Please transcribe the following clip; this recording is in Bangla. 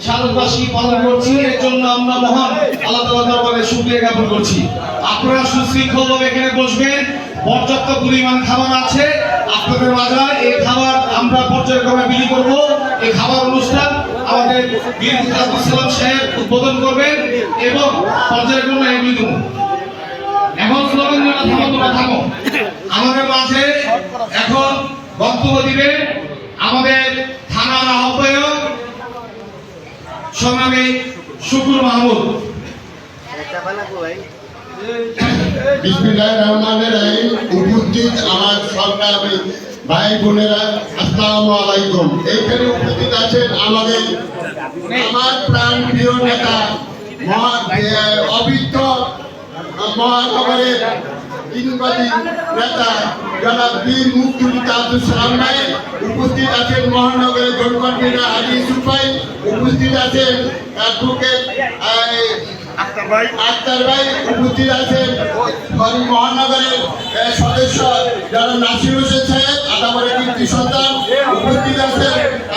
শারদবাসী পালন করছি। এর জন্য আমরা মহান আল্লাহ তাআলার দরবারে শুকরিয়া জ্ঞাপন করছি। আপনারা সুশৃঙ্খলভাবে এখানে বসবেন। পর্যাপ্ত পরিমাণ খাবার আছে আপনাদের মাঝে। এই খাবার আমরা পর্যায়ক্রমে বিলি করব। এই খাবার অনুষ্ঠান আমাদের বীর মুজাহিদ সালাম সাহেব উদ্বোধন করবেন এবং পর্যায়ক্রমে এগিয়ে দেব। এখন স্লোগান দেওয়া থামো, তোমরা থামো। আমাদের মাঝে এখন বক্তব্য দিবেন আমাদের থানার আহ্বায়ক সংগ্রামী শুকুর মাহমুদ। বিসমিল্লাহির রহমানির রহিম। উপস্থিত আমার সংগ্রামী ভাই বোনেরা, আসসালামু আলাইকুম। এইখানে উপস্থিত আছেন আমার প্রাণ প্রিয় নেতা অবিদ্ধ মহানগরের কিংবদন্তি নেতা জনাব বীর মুক্তিযোদ্ধা আব্দুল সালাম ভাই। উপস্থিত আছেন মহানগরের জনকর্মীরা হাজি ইউসুফ ভাই। উপস্থিত আছেন অ্যাডভোকেট আক্তার ভাই। উপস্থিত আছেন মহানগরের সদস্য যারা নাসির হোসেন সাহেব, আদাবরের কীর্তি সন্তান। উপস্থিত আছেন